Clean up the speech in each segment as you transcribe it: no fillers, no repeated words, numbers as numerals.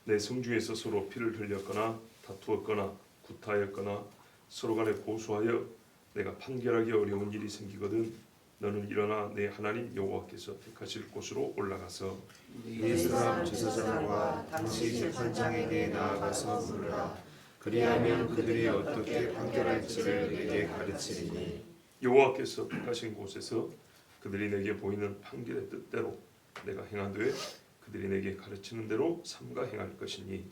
내 성중에서 서로 피를 흘렸거나 다투었거나 구타하였거나 서로 간에 고소하여 내가 판결하기 어려운 일이 생기거든 너는 일어나 내 하나님 여호와께서 택하실 곳으로 올라가서 이 사람 제사장과 당시 재판장에게 나아가서 물으라. 그리하면 그들이 어떻게 판결할지를 내게 가르치리니 여호와께서 택하신 곳에서 그들이 내게 보이는 판결의 뜻대로 내가 행하되 그들이 내게 가르치는 대로 삼가 행할 것이니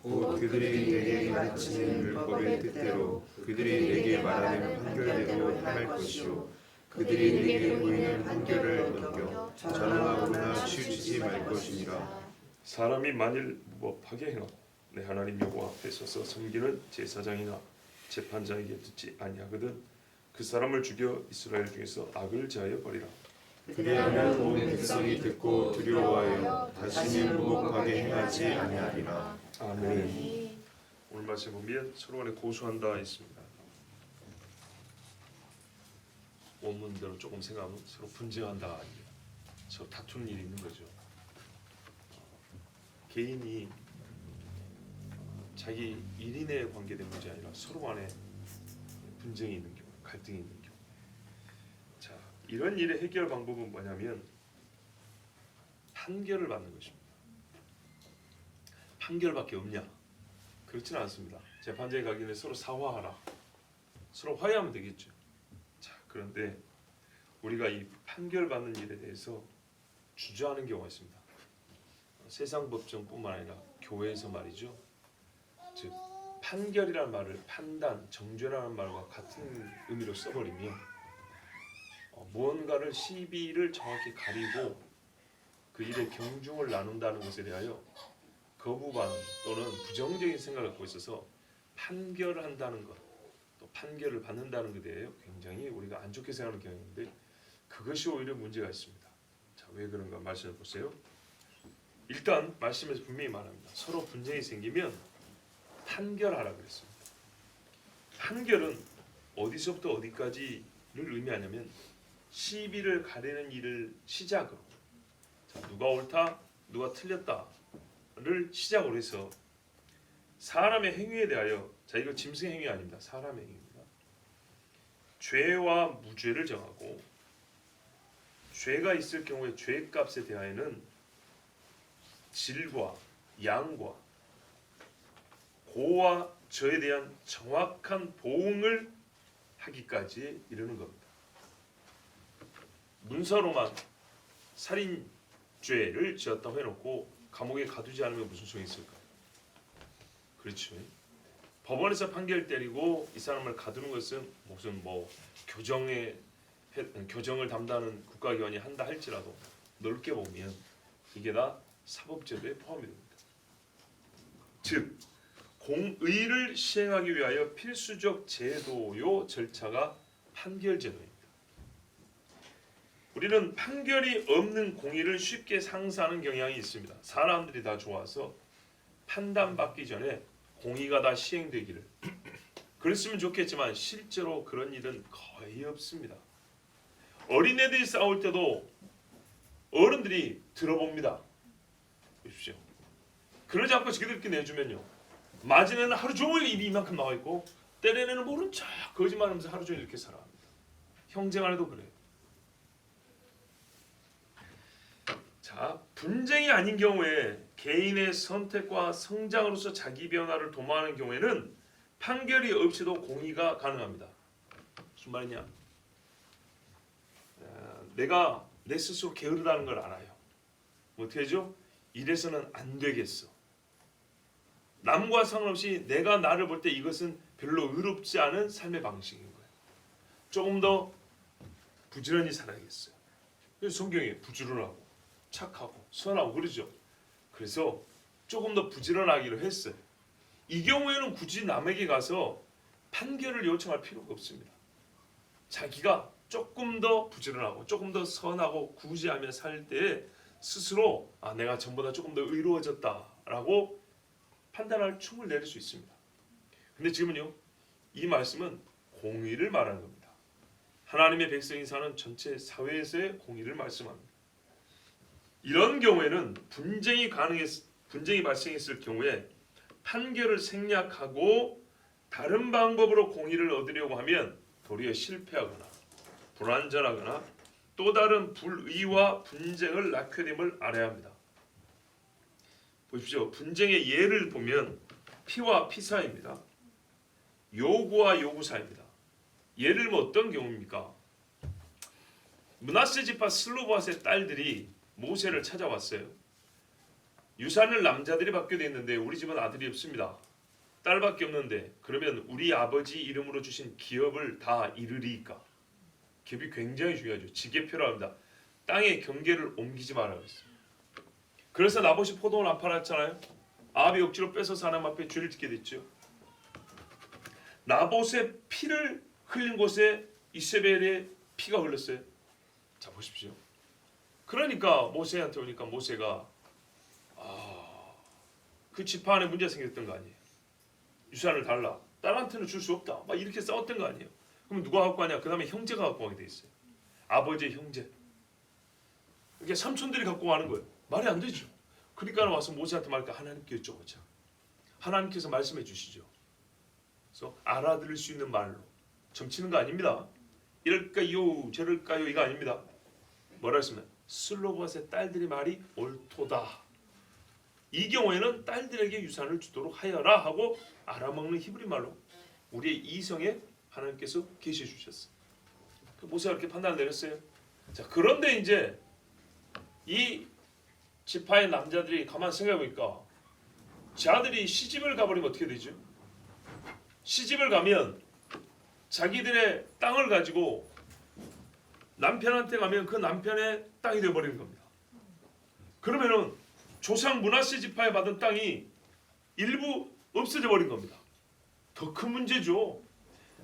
곧 그들이 내게 가르치는 율법의 뜻대로 그들이 내게 말하는 판결대로 행할 것이요 그들이 내게 보이는 판결을 넘겨 전함하거나 치우치지 말 것이니라. 사람이 만일 무법하게 행하고 내 하나님 여호와 앞에 서서 섬기는 제사장이나 재판장에게 듣지 아니하거든 그 사람을 죽여 이스라엘 중에서 악을 제하여 버리라. 그리하면 온 백성이 듣고 두려워하여 다시는 무법하게 행하지 아니하리라. 아멘. 오늘 말씀 보면 서로 간에 고소한다 있습니다. 원문대로 조금 생각하면 서로 분쟁한다, 서로 다투는 일이 있는 거죠. 개인이 자기 일인의 관계된 문제 아니라 서로 간에 분쟁이 있는 경우, 갈등이 있는 경우. 자, 이런 일의 해결 방법은 뭐냐면 판결을 받는 것입니다. 판결밖에 없냐? 그렇지는 않습니다. 재판장에 가기 전에 서로 사화하라. 서로 화해하면 되겠죠. 자, 그런데 우리가 이 판결받는 일에 대해서 주저하는 경우가 있습니다. 세상 법정뿐만 아니라 교회에서 말이죠. 즉 판결이라는 말을 판단, 정죄라는 말과 같은 의미로 써버리면 무언가를 시비를 정확히 가리고 그 일의 경중을 나눈다는 것에 대하여 거부 반응 또는 부정적인 생각을 갖고 있어서 판결을 한다는 것, 또 판결을 받는다는 것에 대해 굉장히 우리가 안 좋게 생각하는 경향이 있는데 그것이 오히려 문제가 있습니다. 자, 왜 그런가 말씀해 보세요. 일단 말씀에서 분명히 말합니다. 서로 분쟁이 생기면 판결하라 그랬습니다. 판결은 어디서부터 어디까지를 의미하냐면 시비를 가리는 일을 시작으로 자, 누가 옳다, 누가 틀렸다를 시작으로 해서 사람의 행위에 대하여 자 이거 짐승 행위 아닙니다. 사람의 행위입니다. 죄와 무죄를 정하고 죄가 있을 경우에 죄값에 대하여는 질과 양과 고와 저에 대한 정확한 보응을 하기까지 이르는 겁니다. 문서로만 살인죄를 지었다고 해놓고 감옥에 가두지 않으면 무슨 소용이 있을까요? 그렇죠. 법원에서 판결 때리고 이 사람을 가두는 것은 무슨 교정을 담당하는 국가기관이 한다 할지라도 넓게 보면 이게 다 사법제도에 포함이 됩니다. 즉 공의를 시행하기 위하여 필수적 제도요 절차가 판결제도입니다. 우리는 판결이 없는 공의를 쉽게 상사하는 경향이 있습니다. 사람들이 다 좋아서 판단받기 전에 공의가 다 시행되기를 그랬으면 좋겠지만 실제로 그런 일은 거의 없습니다. 어린애들이 싸울 때도 어른들이 들어봅니다. 보십시오. 그러지 않고 지들끼리 내주면요. 맞은 애는 하루 종일 입이 이만큼 나와 있고 때리는 애는 모른 척 거짓말하면서 하루 종일 이렇게 살아갑니다. 형제 간에도 그래요. 자, 분쟁이 아닌 경우에 개인의 선택과 성장으로서 자기 변화를 도모하는 경우에는 판결이 없이도 공의가 가능합니다. 무슨 말이냐? 내가 내 스스로 게으르다는 걸 알아요. 어떻게 하죠? 이래서는 안 되겠어. 남과 상관없이 내가 나를 볼 때 이것은 별로 의롭지 않은 삶의 방식인 거예요. 조금 더 부지런히 살아야겠어요. 그래서 성경에 부지런하고 착하고 선하고 그러죠. 그래서 조금 더 부지런하기로 했어요. 이 경우에는 굳이 남에게 가서 판결을 요청할 필요가 없습니다. 자기가 조금 더 부지런하고 조금 더 선하고 구제하며 살 때 스스로 내가 전보다 조금 더 의로워졌다라고 판단할 춤을 내릴 수 있습니다. 근데 지금은요, 이 말씀은 공의를 말하는 겁니다. 하나님의 백성이 사는 전체 사회에서의 공의를 말씀합니다. 이런 경우에는 분쟁이 분쟁이 발생했을 경우에 판결을 생략하고 다른 방법으로 공의를 얻으려고 하면 도리어 실패하거나 불완전하거나 또 다른 불의와 분쟁을 낳게 됨을 알아야 합니다. 보십시오. 분쟁의 예를 보면 피와 피 사이입니다. 요구와 요구 사이입니다. 예를 들면 어떤 경우입니까? 므낫세 지파 슬로보앗의 딸들이 모세를 찾아왔어요. 유산을 남자들이 받게 됐는데 우리 집은 아들이 없습니다. 딸밖에 없는데 그러면 우리 아버지 이름으로 주신 기업을 다 잃으리까? 기업이 굉장히 중요하죠. 지게표라고 합니다. 땅의 경계를 옮기지 말라고 했어요. 그래서 나봇이 포도원 안 팔았잖아요. 아합이 억지로 뺏어서 하나님 앞에 죄를 짓게 됐죠. 나봇의 피를 흘린 곳에 이세벨의 피가 흘렀어요. 자 보십시오. 그러니까 모세한테 오니까 모세가 그 지파 안에 문제가 생겼던 거 아니에요. 유산을 달라. 딸한테는 줄 수 없다. 막 이렇게 싸웠던 거 아니에요. 그럼 누가 갖고 가냐? 그 다음에 형제가 갖고 가게 돼 있어요. 아버지의 형제. 이게 삼촌들이 갖고 가는 거예요. 말이 안 되죠. 그러니까 와서 모세한테 말할까 하나님께 여쭤보자. 하나님께서 말씀해 주시죠. 그래서 알아들을 수 있는 말로 점치는 거 아닙니다. 이럴까요 저럴까요 이거 아닙니다. 뭐라 했으면 슬로보앗의 딸들이 말이 옳도다. 이 경우에는 딸들에게 유산을 주도록 하여라 하고 알아먹는 히브리 말로 우리의 이성에 하나님께서 계시해 주셨어요. 모세가 이렇게 판단을 내렸어요. 자 그런데 이제 이 지파의 남자들이 가만 생각해 보니까 제 아들이 시집을 가버리면 어떻게 되죠? 시집을 가면 자기들의 땅을 가지고 남편한테 가면 그 남편의 땅이 되어버리는 겁니다. 그러면은 조상 므낫세 지파에 받은 땅이 일부 없어져 버린 겁니다. 더 큰 문제죠.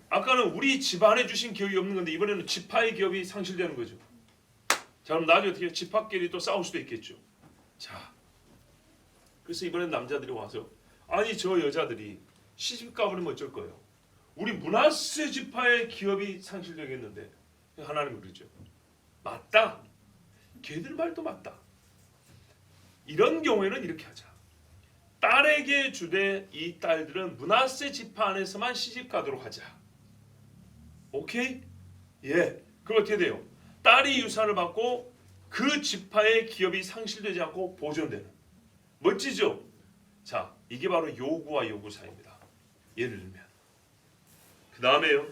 아까는 우리 집안에 주신 기업이 없는 건데 이번에는 지파의 기업이 상실되는 거죠. 자 그럼 나중에 어떻게 지파끼리 또 싸울 수도 있겠죠. 자 그래서 이번엔 남자들이 와서 아니 저 여자들이 시집 가버리면 어쩔 거예요. 우리 므낫세 지파의 기업이 상실되겠는데 하나님 그러죠. 맞다. 걔들 말도 맞다. 이런 경우에는 이렇게 하자. 딸에게 주되 이 딸들은 므낫세 지파 안에서만 시집 가도록 하자. 오케이? 예. 그럼 어떻게 돼요? 딸이 유산을 받고 그 지파의 기업이 상실되지 않고 보존되는. 멋지죠? 자, 이게 바로 요구와 요구 사이입니다. 예를 들면 그 다음에요.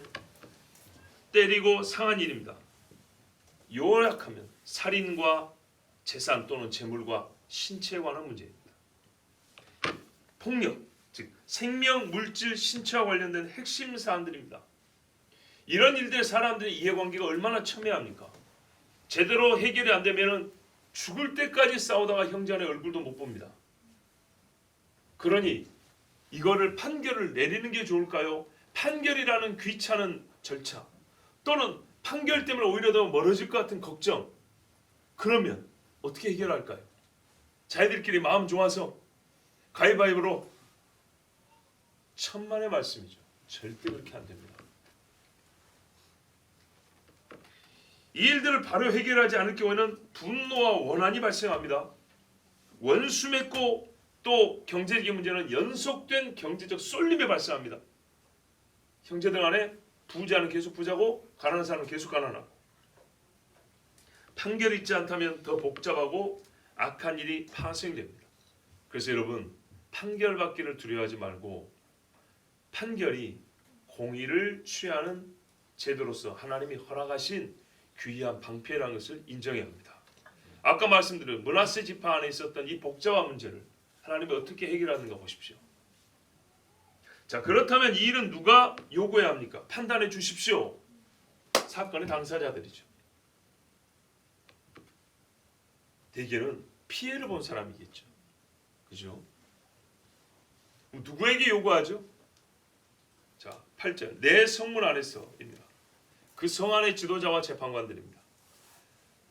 때리고 상한 일입니다. 요약하면 살인과 재산 또는 재물과 신체에 관한 문제입니다. 폭력, 즉 생명, 물질, 신체와 관련된 핵심 사안들입니다. 이런 일들에 사람들의 이해관계가 얼마나 첨예합니까? 제대로 해결이 안 되면 죽을 때까지 싸우다가 형제간의 얼굴도 못 봅니다. 그러니 이거를 판결을 내리는 게 좋을까요? 판결이라는 귀찮은 절차 또는 판결 때문에 오히려 더 멀어질 것 같은 걱정 그러면 어떻게 해결할까요? 자기들끼리 마음 좋아서 가위바위보로 천만의 말씀이죠. 절대 그렇게 안 됩니다. 이 일들을 바로 해결하지 않을 경우에는 분노와 원한이 발생합니다. 원수 맺고 또 경제적인 문제는 연속된 경제적 쏠림이 발생합니다. 형제들 간에 부자는 계속 부자고 가난한 사람은 계속 가난하고 판결이 있지 않다면 더 복잡하고 악한 일이 파생됩니다. 그래서 여러분 판결받기를 두려워하지 말고 판결이 공의를 취하는 제도로서 하나님이 허락하신 귀한 방패라는 것을 인정해야 합니다. 아까 말씀드린 므낫세 지파 안에 있었던 이 복잡한 문제를 하나님이 어떻게 해결하는가 보십시오. 자 그렇다면 이 일은 누가 요구해야 합니까? 판단해 주십시오. 사건의 당사자들이죠. 대개는 피해를 본 사람이겠죠. 그죠? 누구에게 요구하죠? 자 8절 내 성문 안에서입니다. 그 성 안의 지도자와 재판관들입니다.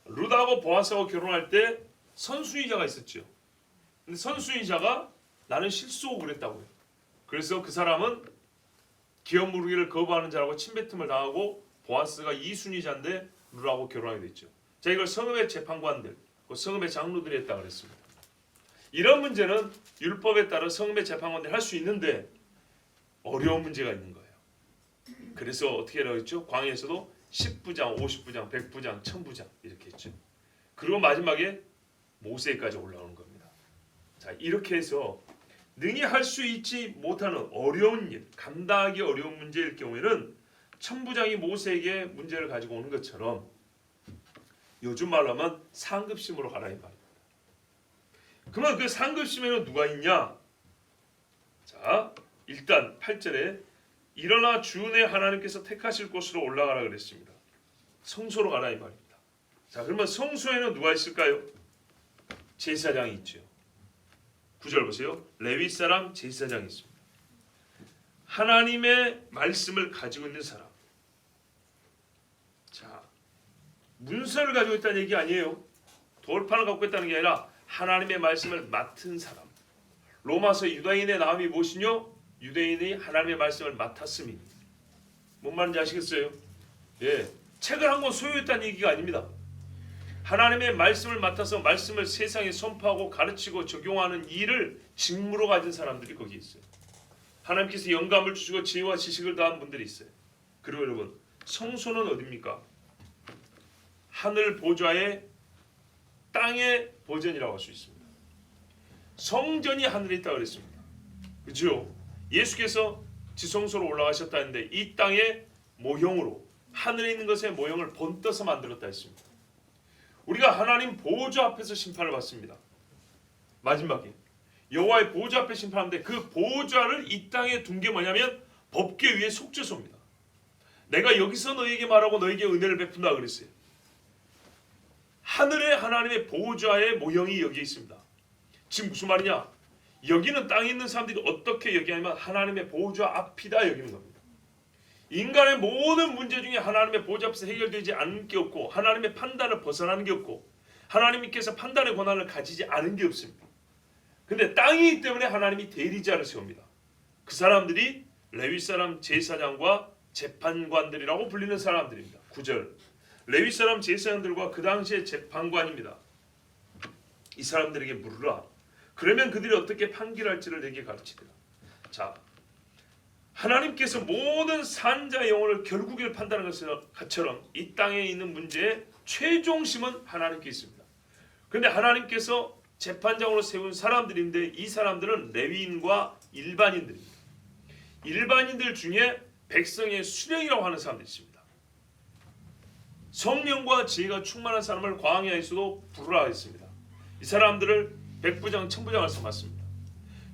룻하고 보아스하고 결혼할 때 선수의자가 있었죠. 근데 선수의자가 나는 실수하고 그랬다고요. 그래서 그 사람은 기업 무르기를 거부하는 자라고 침뱉음을 당하고 보아스가 이순위자인데 룻하고 결혼하게 됐죠. 자 이걸 성읍의 재판관들, 성읍의 장로들이 했다 그랬습니다. 이런 문제는 율법에 따라 성읍의 재판관들이 할 수 있는데 어려운 문제가 있는 거예요. 그래서 어떻게 하라고 했죠? 광야에서도 10부장, 50부장, 100부장, 1000부장 이렇게 했죠. 그리고 마지막에 모세까지 올라오는 겁니다. 자, 이렇게 해서 능히 할 수 있지 못하는 어려운 일, 감당하기 어려운 문제일 경우에는 천부장이 모세에게 문제를 가지고 오는 것처럼 요즘 말로 하면 상급심으로 가라 이 말입니다. 그러면 그 상급심에는 누가 있냐? 자, 일단 8절에 일어나 주의 하나님께서 택하실 곳으로 올라가라 그랬습니다. 성소로 가라 이 말입니다. 자, 그러면 성소에는 누가 있을까요? 제사장이 있죠. 9절 보세요. 레위 사람 제사장이 있습니다. 하나님의 말씀을 가지고 있는 사람. 자, 문서를 가지고 있다는 얘기 아니에요. 돌판을 갖고 있다는 게 아니라 하나님의 말씀을 맡은 사람. 로마서 유다인의 나음이 무엇이뇨? 유대인이 하나님의 말씀을 맡았음이. 뭔 말인지 아시겠어요? 예, 책을 한 권 소유했다는 얘기가 아닙니다. 하나님의 말씀을 맡아서 말씀을 세상에 선포하고 가르치고 적용하는 일을 직무로 가진 사람들이 거기 있어요. 하나님께서 영감을 주시고 지혜와 지식을 더한 분들이 있어요. 그리고 여러분, 성소는 어디입니까? 하늘 보좌의 땅의 버전이라고 할 수 있습니다. 성전이 하늘에 있다고 그랬습니다. 그죠? 예수께서 지성소로 올라가셨다는데 이 땅의 모형으로 하늘에 있는 것의 모형을 본떠서 만들었다 했습니다. 우리가 하나님 보좌 앞에서 심판을 받습니다. 마지막에 여호와의 보좌 앞에 심판하는데 그 보좌를 이 땅에 둔 게 뭐냐면 법궤 위에 속죄소입니다. 내가 여기서 너에게 말하고 너에게 은혜를 베푼다 그랬어요. 하늘의 하나님의 보좌의 모형이 여기 있습니다. 지금 무슨 말이냐? 여기는 땅에 있는 사람들이 어떻게 여기냐면 하나님의 보좌 앞이다 여기는 겁니다. 인간의 모든 문제 중에 하나님의 보좌 앞에서 해결되지 않는 게 없고 하나님의 판단을 벗어나는 게 없고 하나님께서 판단의 권한을 가지지 않은 게 없습니다. 근데 땅이기 때문에 하나님이 대리자를 세웁니다. 그 사람들이 레위 사람 제사장과 재판관들이라고 불리는 사람들입니다. 9절 레위 사람 제사장들과 그 당시의 재판관입니다. 이 사람들에게 물으라. 그러면 그들이 어떻게 판결할지를 내게 가르치리라. 자, 하나님께서 모든 산자의 영혼을 결국에 판단하는 것처럼 이 땅에 있는 문제의 최종심은 하나님께 있습니다. 그런데 하나님께서 재판장으로 세운 사람들인데 이 사람들은 레위인과 일반인들입니다. 일반인들 중에 백성의 수령이라고 하는 사람들이 있습니다. 성령과 지혜가 충만한 사람을 광야에서도 부르라 했습니다. 이 사람들을 백부장, 천부장을 삼았습니다.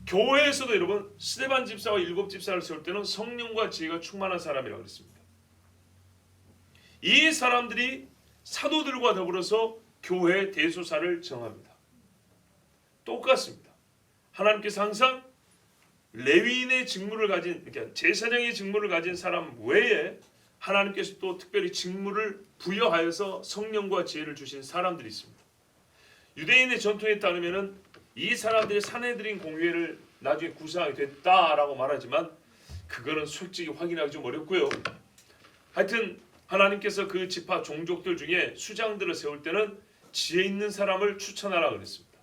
교회에서도 여러분 스데반 집사와 일곱 집사를 세울 때는 성령과 지혜가 충만한 사람이라고 했습니다. 이 사람들이 사도들과 더불어서 교회 대소사를 정합니다. 똑같습니다. 하나님께서 항상 레위인의 직무를 가진, 그러니까 제사장의 직무를 가진 사람 외에 하나님께서 또 특별히 직무를 부여하여서 성령과 지혜를 주신 사람들이 있습니다. 유대인의 전통에 따르면은 이 사람들이 산헤드린 공회를 나중에 구성하게 됐다라고 말하지만 그거는 솔직히 확인하기 좀 어렵고요. 하여튼 하나님께서 그 지파 종족들 중에 수장들을 세울 때는 지혜 있는 사람을 추천하라 그랬습니다.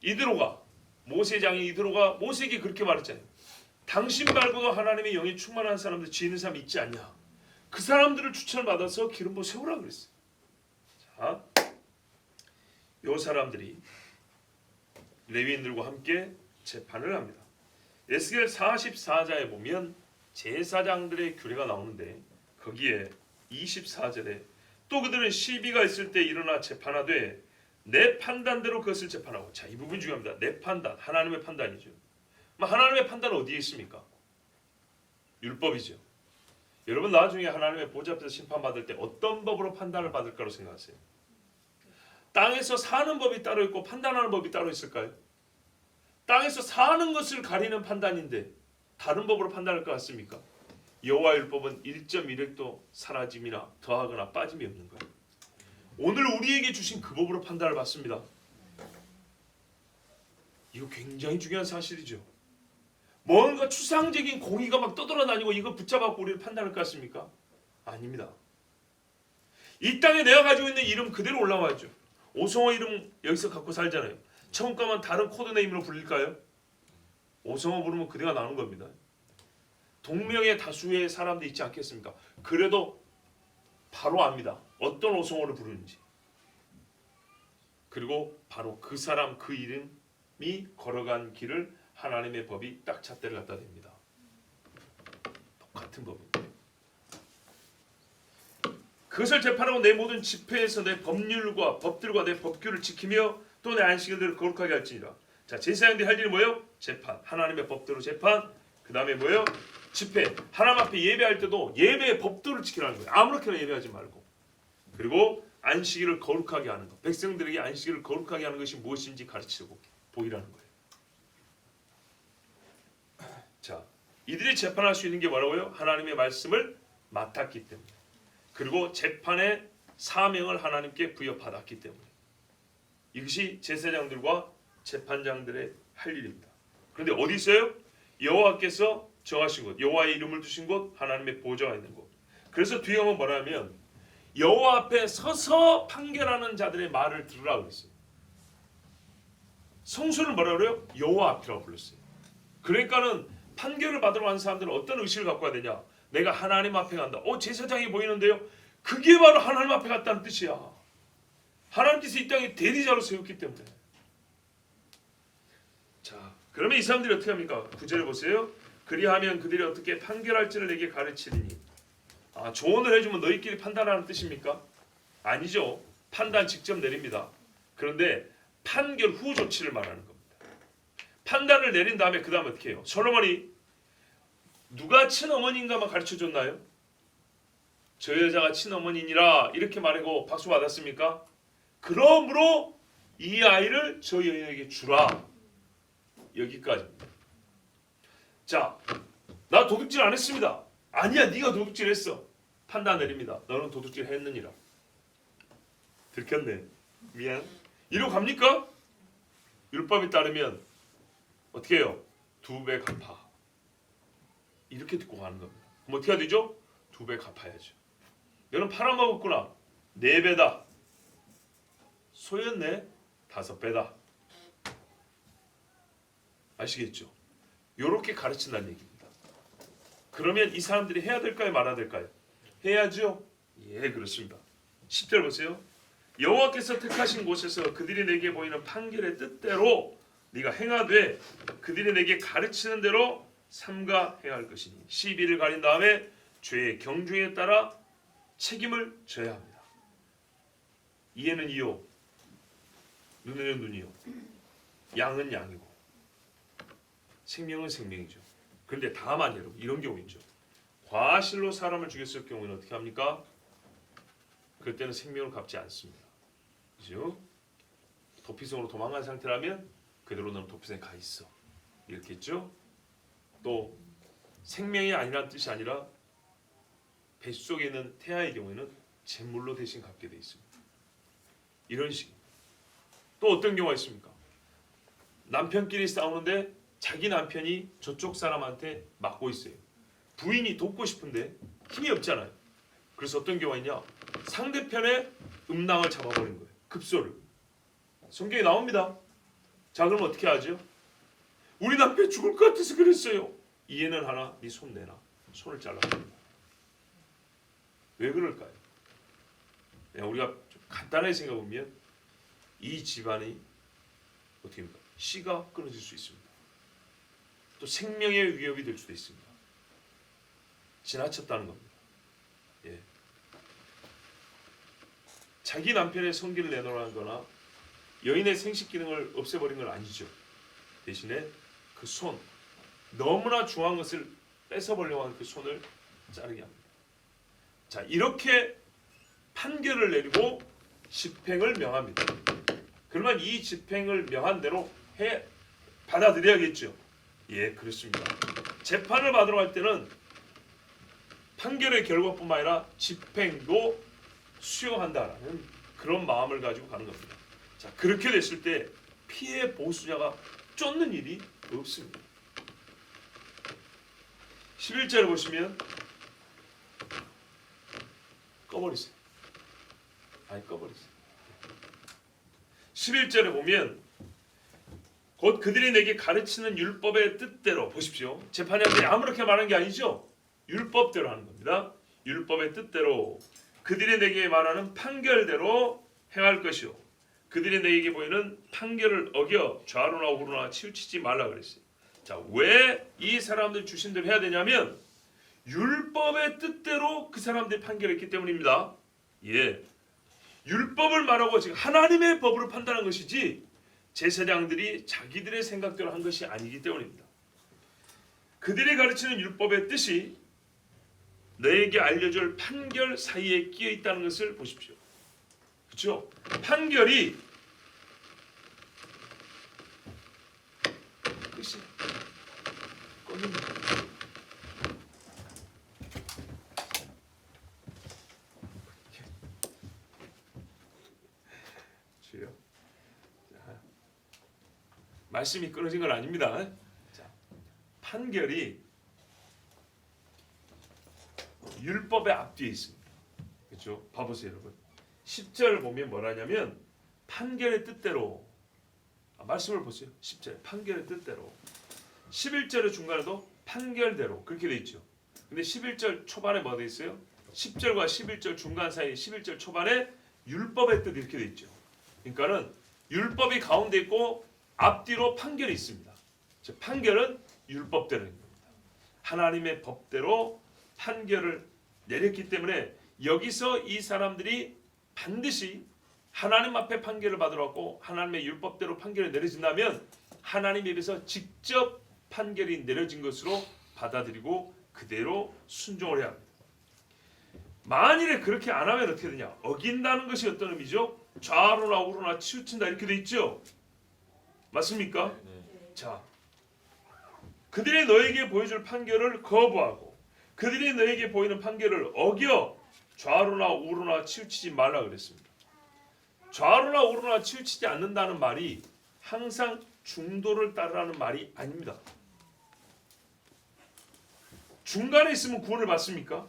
이드로가 모세장이 이드로가 모세에게 그렇게 말했잖아요. 당신 말고도 하나님의 영이 충만한 사람들 지혜 있는 사람이 있지 않냐. 그 사람들을 추천받아서 기름 부어 세우라 그랬어요. 자, 요 사람들이 레위인들과 함께 재판을 합니다. 에스겔 44장에 보면 제사장들의 규례가 나오는데 거기에 24절에 또 그들은 시비가 있을 때 일어나 재판하되 내 판단대로 그것을 재판하고. 자, 이 부분 중요합니다. 내 판단, 하나님의 판단이죠. 하나님의 판단은 어디에 있습니까? 율법이죠. 여러분 나중에 하나님의 보좌 앞에서 심판받을 때 어떤 법으로 판단을 받을 거라고 생각하세요? 땅에서 사는 법이 따로 있고 판단하는 법이 따로 있을까요? 땅에서 사는 것을 가리는 판단인데 다른 법으로 판단할 것 같습니까? 여호와 율법은 1.1획도 사라짐이나 더하거나 빠짐이 없는 거예요. 오늘 우리에게 주신 그 법으로 판단을 받습니다. 이거 굉장히 중요한 사실이죠. 뭔가 추상적인 공의가 막 떠돌아다니고 이거 붙잡아갖고 우리를 판단할 것 같습니까? 아닙니다. 이 땅에 내가 가지고 있는 이름 그대로 올라와야죠. 오성호 이름 여기서 갖고 살잖아요. 천국 가면 다른 코드네임으로 불릴까요? 오성어 부르면 그대가 나오는 겁니다. 동명의 다수의 사람들이 있지 않겠습니까? 그래도 바로 압니다. 어떤 오성어를 부르는지. 그리고 바로 그 사람 그 이름이 걸어간 길을 하나님의 법이 딱 잣대를 갖다 댑니다. 똑같은 법입니다. 그것을 재판하고 내 모든 집회에서 내 법률과 법들과 내 법규를 지키며 또 내 안식일들을 거룩하게 할지니라. 자, 제사장들이 할 일이 뭐예요? 재판. 하나님의 법대로 재판. 그 다음에 뭐예요? 집회. 하나님 앞에 예배할 때도 예배의 법도를 지키라는 거예요. 아무렇게나 예배하지 말고. 그리고 안식일을 거룩하게 하는 것. 백성들에게 안식일을 거룩하게 하는 것이 무엇인지 가르치고 보이라는 거예요. 자, 이들이 재판할 수 있는 게 뭐라고요? 하나님의 말씀을 맡았기 때문에. 그리고 재판의 사명을 하나님께 부여받았기 때문에. 이것이 제사장들과 재판장들의 할 일입니다. 그런데 어디 있어요? 여호와께서 정하신 곳, 여호와의 이름을 두신 곳, 하나님의 보좌가 있는 곳. 그래서 뒤에 오면 뭐냐면 여호와 앞에 서서 판결하는 자들의 말을 들으라 그랬어요. 성소를 뭐라 그래요? 여호와 앞이라고 불렀어요. 그러니까는 판결을 받으러 간 사람들은 어떤 의식을 갖고 와야 되냐? 내가 하나님 앞에 간다. 제사장이 보이는데요. 그게 바로 하나님 앞에 갔다는 뜻이야. 하나님께서 이 땅에 대리자로 세웠기 때문에. 자, 그러면 이 사람들이 어떻게 합니까? 9절에 보세요. 그리하면 그들이 어떻게 판결할지를 내게 가르치리니. 조언을 해주면 너희끼리 판단하는 뜻입니까? 아니죠. 판단 직접 내립니다. 그런데 판결 후 조치를 말하는 겁니다. 판단을 내린 다음에 그 다음 어떻게 해요? 솔로몬이 누가 친어머니인가만 가르쳐줬나요? 저 여자가 친어머니니라 이렇게 말하고 박수 받았습니까? 그러므로 이 아이를 저 여인에게 주라. 여기까지입니다. 자, 나 도둑질 안 했습니다. 아니야, 네가 도둑질했어. 판단 내립니다. 너는 도둑질 했느니라. 들켰네. 미안. 이러고 갑니까? 율법에 따르면 어떻게 해요? 2배 갚아. 이렇게 듣고 가는 겁니다. 그럼 어떻게 해야 되죠? 2배 갚아야죠. 너는 팔아먹었구나. 4배다. 소였네. 5배다. 아시겠죠? 요렇게 가르친다는 얘기입니다. 그러면 이 사람들이 해야 될까요? 말아야 될까요? 해야죠. 예, 그렇습니다. 10절 보세요. 여호와께서 택하신 곳에서 그들이 내게 보이는 판결의 뜻대로 네가 행하되 그들이 내게 가르치는 대로 삼가 행할 것이니 시비를 가린 다음에 죄의 경중에 따라 책임을 져야 합니다. 이에는 이요, 눈에는 눈이요, 양은 양이고 생명은 생명이죠. 그런데 다만 여러분 이런 경우 있죠. 과실로 사람을 죽였을 경우에는 어떻게 합니까? 그럴 때는 생명을 갚지 않습니다. 그죠? 도피성으로 도망간 상태라면 그대로 너는 도피성에 가 있어. 이렇게 했죠. 또 생명이 아니라는 뜻이 아니라 뱃속에 있는 태아의 경우에는 제물로 대신 갚게 돼 있습니다. 이런 식. 또 어떤 경우가 있습니까? 남편끼리 싸우는데 자기 남편이 저쪽 사람한테 맞고 있어요. 부인이 돕고 싶은데 힘이 없잖아요. 그래서 어떤 경우가 있냐? 상대편의 음낭을 잡아버린 거예요. 급소를. 성경에 나옵니다. 자, 그럼 어떻게 하죠? 우리 남편 죽을 것 같아서 그랬어요. 이해는 하나, 네 손 내놔. 손을 잘라버립니다. 왜 그럴까요? 우리가 좀 간단하게 생각해보면 이 집안이 어떻게 됩니까? 씨가 끊어질 수 있습니다. 또 생명의 위협이 될 수도 있습니다. 지나쳤다는 겁니다. 예. 자기 남편의 성기를 내놓으라는 거나 여인의 생식 기능을 없애버린 건 아니죠. 대신에 그 손, 너무나 중요한 것을 뺏어버리려고 하는 그 손을 자르게 합니다. 자, 이렇게 판결을 내리고 집행을 명합니다. 그러면 이 집행을 명한 대로 받아들여야겠죠. 예, 그렇습니다. 재판을 받으러 갈 때는 판결의 결과뿐만 아니라 집행도 수용한다라는 그런 마음을 가지고 가는 겁니다. 자, 그렇게 됐을 때 피해 보수자가 쫓는 일이 없습니다. 11절을 보시면 꺼버리세요. 꺼버리세요. 11절에 보면 곧 그들이 내게 가르치는 율법의 뜻대로 보십시오. 재판장들이 아무렇게 말하는 게 아니죠. 율법대로 하는 겁니다. 율법의 뜻대로 그들이 내게 말하는 판결대로 행할 것이요 그들이 내게 보이는 판결을 어겨 좌로나 우로나 치우치지 말라 그랬어요. 자, 왜 이 사람들 주신 대로 해야 되냐면 율법의 뜻대로 그 사람들이 판결했기 때문입니다. 예, 율법을 말하고 지금 하나님의 법으로 판단한 것이지 제사장들이 자기들의 생각대로 한 것이 아니기 때문입니다. 그들이 가르치는 율법의 뜻이 너에게 알려줄 판결 사이에 끼어 있다는 것을 보십시오. 그렇죠? 판결이 뜻이 꺼집니다. 주여. 자, 말씀이 끊어진 건 아닙니다. 자, 판결이 율법의 앞뒤에 있습니다. 그렇죠? 봐보세요, 여러분. 10절 보면 뭐라냐면 판결의 뜻대로 말씀을 보세요. 10절 판결의 뜻대로 11절의 중간에도 판결대로 그렇게 돼 있죠. 근데 11절 초반에 뭐가 돼 있어요? 10절과 11절 중간 사이 11절 초반에 율법의 뜻 이렇게 돼 있죠. 그러니까는 율법이 가운데 있고 앞뒤로 판결이 있습니다. 즉 판결은 율법대로인 겁니다. 하나님의 법대로 판결을 내렸기 때문에 여기서 이 사람들이 반드시 하나님 앞에 판결을 받으러 왔고 하나님의 율법대로 판결이 내려진다면 하나님 입에서 직접 판결이 내려진 것으로 받아들이고 그대로 순종을 해야 합니다. 만일에 그렇게 안 하면 어떻게 되냐? 어긴다는 것이 어떤 의미죠? 좌로나 우로나 치우친다 이렇게 돼 있죠? 맞습니까? 자, 그들이 너에게 보여줄 판결을 거부하고 그들이 너에게 보이는 판결을 어겨 좌로나 우로나 치우치지 말라 그랬습니다. 좌로나 우로나 치우치지 않는다는 말이 항상 중도를 따르라는 말이 아닙니다. 중간에 있으면 구원을 받습니까?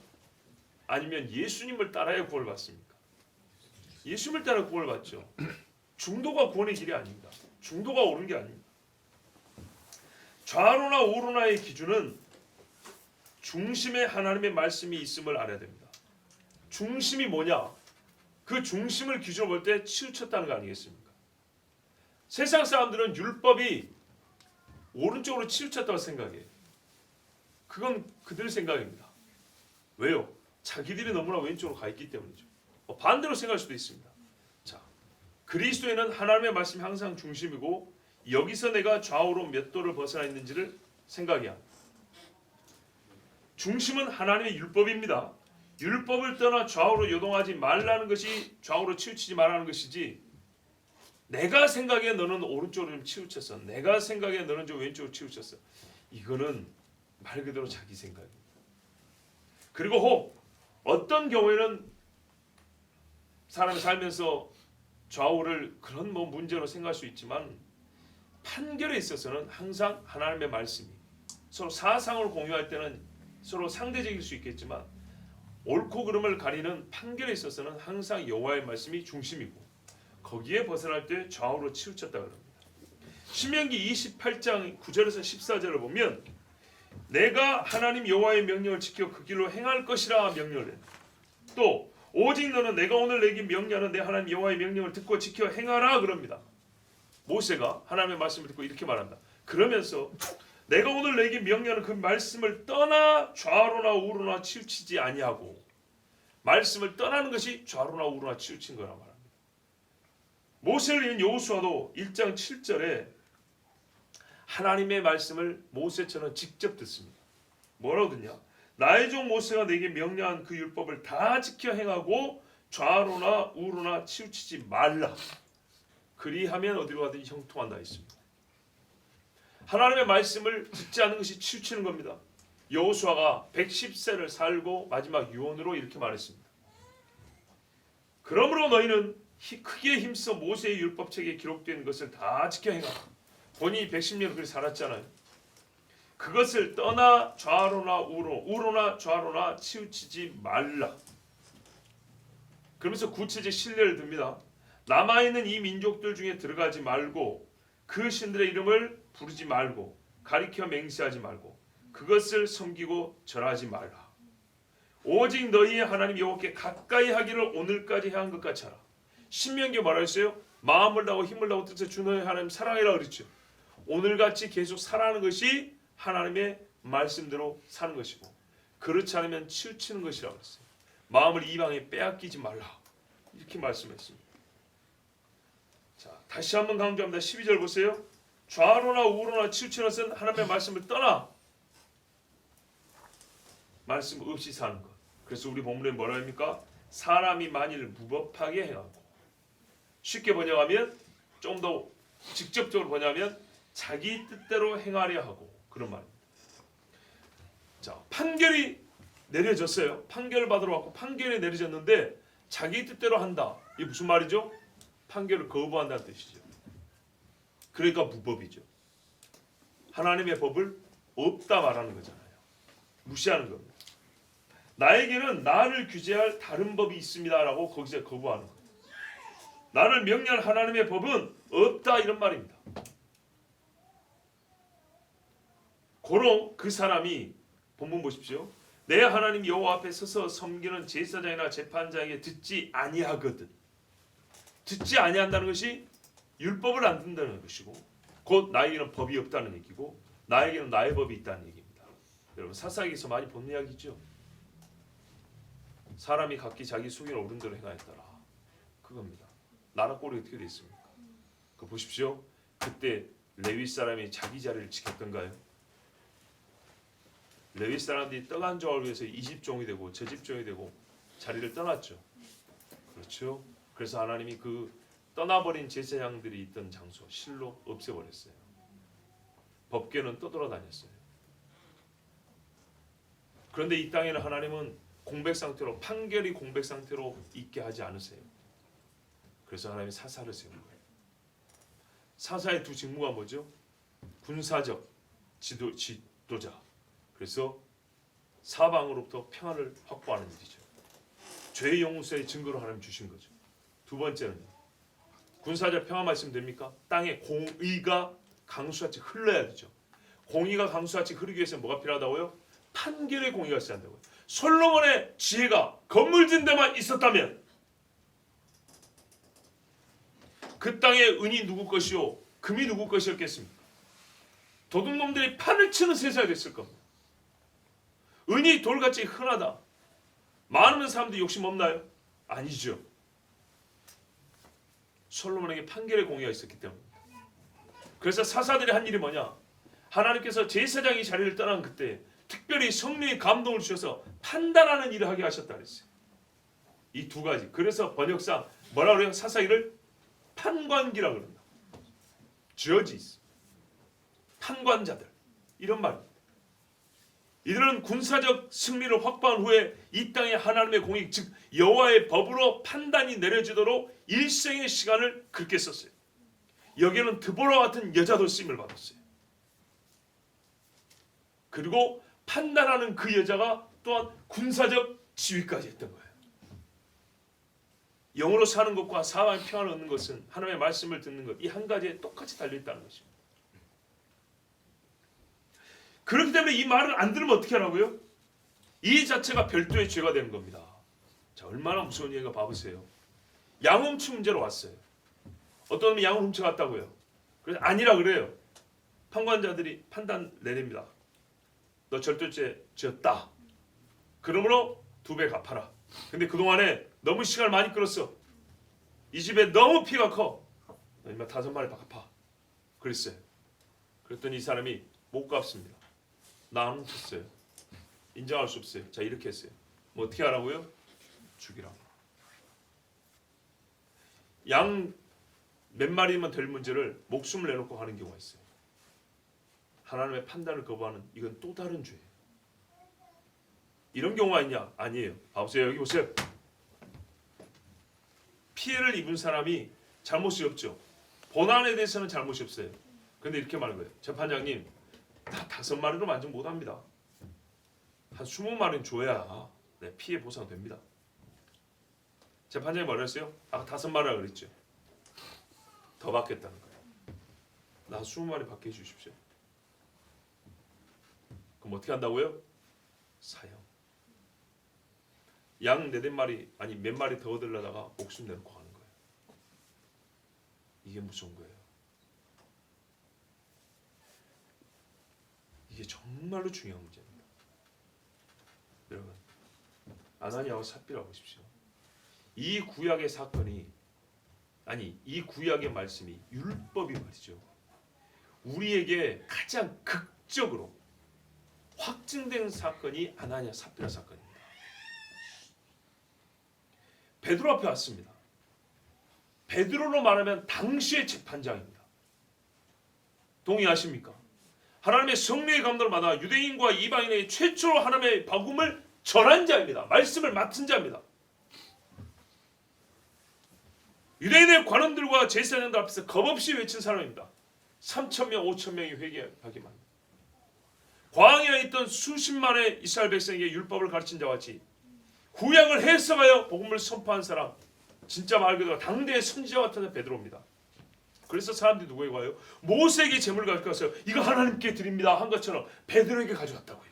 아니면 예수님을 따라야 구원을 받습니까? 예수님을 따라 구원을 받죠. 중도가 구원의 길이 아닙니다. 중도가 옳은 게 아닙니다. 좌로나 우로나의 기준은 중심에 하나님의 말씀이 있음을 알아야 됩니다. 중심이 뭐냐? 그 중심을 기준으로 볼 때 치우쳤다는 거 아니겠습니까? 세상 사람들은 율법이 오른쪽으로 치우쳤다고 생각해요. 그건 그들 생각입니다. 왜요? 자기들이 너무나 왼쪽으로 가 있기 때문이죠. 반대로 생각할 수도 있습니다. 자, 그리스도에는 하나님의 말씀이 항상 중심이고 여기서 내가 좌우로 몇 도를 벗어나 있는지를 생각해야 합니다. 중심은 하나님의 율법입니다. 율법을 떠나 좌우로 요동하지 말라는 것이 좌우로 치우치지 말라는 것이지 내가 생각에 너는 오른쪽으로 좀 치우쳤어. 내가 생각에 너는 좀 왼쪽으로 치우쳤어. 이거는 말 그대로 자기 생각입니다. 그리고 혹 어떤 경우에는 사람이 살면서 좌우를 그런 문제로 생각할 수 있지만 판결에 있어서는 항상 하나님의 말씀이 서로 사상을 공유할 때는 서로 상대적일 수 있겠지만 옳고 그름을 가리는 판결에 있어서는 항상 여호와의 말씀이 중심이고 거기에 벗어날 때 좌우로 치우쳤다 그럽니다. 신명기 28장 9절에서 14절을 보면 내가 하나님 여호와의 명령을 지켜 그 길로 행할 것이라 명령을 해. 또 오직 너는 내가 오늘 내게 명령하는 내 하나님 여호와의 명령을 듣고 지켜 행하라 그럽니다. 모세가 하나님의 말씀을 듣고 이렇게 말한다. 그러면서 내가 오늘 내게 명령하는 그 말씀을 떠나 좌로나 우로나 치우치지 아니하고 말씀을 떠나는 것이 좌로나 우로나 치우친 거라 말합니다. 모세를 이은 여호수아도 1장 7절에 하나님의 말씀을 모세처럼 직접 듣습니다. 뭐라고 듣냐? 나의 종 모세가 내게 명령한 그 율법을 다 지켜 행하고 좌로나 우로나 치우치지 말라. 그리하면 어디로 가든지 형통한다 했습니다. 하나님의 말씀을 듣지 않는 것이 치우치는 겁니다. 여호수아가 110세를 살고 마지막 유언으로 이렇게 말했습니다. 그러므로 너희는 크게 힘써 모세의 율법책에 기록된 것을 다 지켜 행하라. 본인이 110년을 그렇게 살았잖아요. 그것을 떠나 좌로나 우로나 좌로나 치우치지 말라. 그러면서 구체적 신뢰를 듭니다. 남아있는 이 민족들 중에 들어가지 말고 그 신들의 이름을 부르지 말고 가리켜 맹세하지 말고 그것을 섬기고 절하지 말라. 오직 너희의 하나님 여호와께 가까이 하기를 오늘까지 해한 것 같이 하라. 신명기에 뭐라 했어요? 마음을 다하고 힘을 다하고 뜻을 주 너희 하나님 사랑해라 그랬죠. 오늘같이 계속 살아가는 것이 하나님의 말씀대로 사는 것이고 그렇지 않으면 치우치는 것이라고 그랬어요. 마음을 이방에 빼앗기지 말라 이렇게 말씀했습니다. 자, 다시 한번 강조합니다. 12절 보세요. 좌로나 우로나 치우치는 것은 하나님의 말씀을 떠나 말씀 없이 사는 것. 그래서 우리 본문에 뭐라 합니까? 사람이 만일 무법하게 행하고, 쉽게 번역하면 좀 더 직접적으로 번역하면 자기 뜻대로 행하려 하고, 그런 말입니다. 자, 판결이 내려졌어요. 판결을 받으러 왔고 판결이 내려졌는데 자기 뜻대로 한다. 이게 무슨 말이죠? 판결을 거부한다는 뜻이죠. 그러니까 무법이죠. 하나님의 법을 없다 말하는 거잖아요. 무시하는 겁니다. 나에게는 나를 규제할 다른 법이 있습니다라고 거기서 거부하는 거예요. 나를 명령할 하나님의 법은 없다 이런 말입니다. 고로 그 사람이 본문 보십시오. 내 하나님 여호와 앞에 서서 섬기는 제사장이나 재판장에게 듣지 아니하거든. 듣지 아니한다는 것이 율법을 안 듣는다는 것이고 곧 나에게는 법이 없다는 얘기고 나에게는 나의 법이 있다는 얘기입니다. 여러분 사사기에서 많이 본 이야기죠. 사람이 각기 자기 속에 오른 대로 행하였더라. 그겁니다. 나라 꼴이 어떻게 되어 있습니까? 그 보십시오. 그때 레위 사람이 자기 자리를 지켰던가요? 레위 사람들이 떡한 조각을 위해서 이 집 종이 되고 저 집 종이 되고 자리를 떠났죠. 그렇죠. 그래서 하나님이 그 떠나버린 제사장들이 있던 장소 실로 없애버렸어요. 법궤는 떠돌아다녔어요. 그런데 이 땅에는 하나님은 공백 상태로 판결이 공백 상태로 있게 하지 않으세요. 그래서 하나님이 사사를 세운 거예요. 사사의 두 직무가 뭐죠? 군사적 지도자. 그래서 사방으로부터 평안을 확보하는 일이죠. 죄의 용서의 증거로 하나님 주신 거죠. 두 번째는 군사적 평화 말씀됩니까? 땅에 공의가 강수같이 흘러야 되죠. 공의가 강수같이 흐르기 위해서 뭐가 필요하다고요? 판결의 공의가 있어야 한다고요. 솔로몬의 지혜가 건물 짓는 데만 있었다면 그 땅의 은이 누구 것이요 금이 누구 것이었겠습니까? 도둑놈들이 판을 치는 세상이 됐을 겁니다. 은이 돌같이 흔하다. 많은 사람들이 욕심 없나요? 아니죠. 솔로몬에게 판결의 공의가 있었기 때문입니다. 그래서 사사들이 한 일이 뭐냐? 하나님께서 제사장이 자리를 떠난 그때 특별히 성령의 감동을 주셔서 판단하는 일을 하게 하셨다 그랬어요. 이 두 가지. 그래서 번역상 뭐라 그래요? 사사기를 판관기라 그런다. 저지스. 판관자들. 이런 말입니다. 이들은 군사적 승리를 확보한 후에 이 땅에 하나님의 공의 즉 여호와의 법으로 판단이 내려지도록 일생의 시간을 그렇게 썼어요. 여기에는 드보라 같은 여자도 쓰임을 받았어요. 그리고 판단하는 그 여자가 또한 군사적 지휘까지 했던 거예요. 영으로 사는 것과 사방의 평안을 얻는 것은 하나님의 말씀을 듣는 것 이 한 가지에 똑같이 달려있다는 것입니다. 그렇기 때문에 이 말을 안 들으면 어떻게 하라고요? 이 자체가 별도의 죄가 되는 겁니다. 자, 얼마나 무서운 얘기가 봐보세요. 양 훔치 문제로 왔어요. 어떤 놈이 양을 훔쳐갔다고요. 그래서 아니라 그래요. 판관자들이 판단 내립니다. 너 절도죄 지었다. 그러므로 2배 갚아라. 근데 그동안에 너무 시간을 많이 끌었어. 이 집에 너무 피가 커. 너 인마 5마리 갚아. 그랬어요. 그랬더니 이 사람이 못 갚습니다. 나 안 훔쳤어요. 인정할 수 없어요. 자, 이렇게 했어요. 뭐 어떻게 하라고요? 죽이라고. 양 몇 마리만 될 문제를 목숨을 내놓고 하는 경우가 있어요. 하나님의 판단을 거부하는 이건 또 다른 죄예요. 이런 경우가 있냐? 아니에요. 봐보세요. 여기 보세요. 피해를 입은 사람이 잘못이 없죠. 본안에 대해서는 잘못이 없어요. 그런데 이렇게 말하는 거예요. 재판장님, 다 5마리로 만족 못합니다. 한 20마리는 줘야 네, 피해 보상됩니다. 재판장이 뭐라 했어요? 아까 5마리라 그랬죠. 더 받겠다는 거예요. 나 20마리 받게 해주십시오. 그럼 어떻게 한다고요? 사형. 양 4마리 아니 몇 마리 더 얻으려다가 목숨 내놓고 가는 거예요. 이게 무서운 거예요. 이게 정말로 중요한 문제입니다. 여러분, 아나니아와 삽비라 보십시오. 이 구약의 사건이 아니 이 구약의 말씀이 율법이 말이죠. 우리에게 가장 극적으로 확증된 사건이 아나니아 삽비라 사건입니다. 베드로 앞에 왔습니다. 베드로로 말하면 당시의 재판장입니다. 동의하십니까? 하나님의 성령의 감동을 받아 유대인과 이방인에게 최초로 하나님의 복음을 전한 자입니다. 말씀을 맡은 자입니다. 유대인의 관원들과 제사장들 앞에서 겁없이 외친 사람입니다. 3,000명, 5,000명이 회개하기만. 광야에 있던 수십만의 이스라엘 백성에게 율법을 가르친 자와 같이 구약을 해석하여 복음을 선포한 사람, 진짜 말 그대로 당대의 선지자 같은 베드로입니다. 그래서 사람들이 누구에게 와요? 모세에게 제물을 가져가서요. 이거 하나님께 드립니다 한 것처럼 베드로에게 가져갔다고요.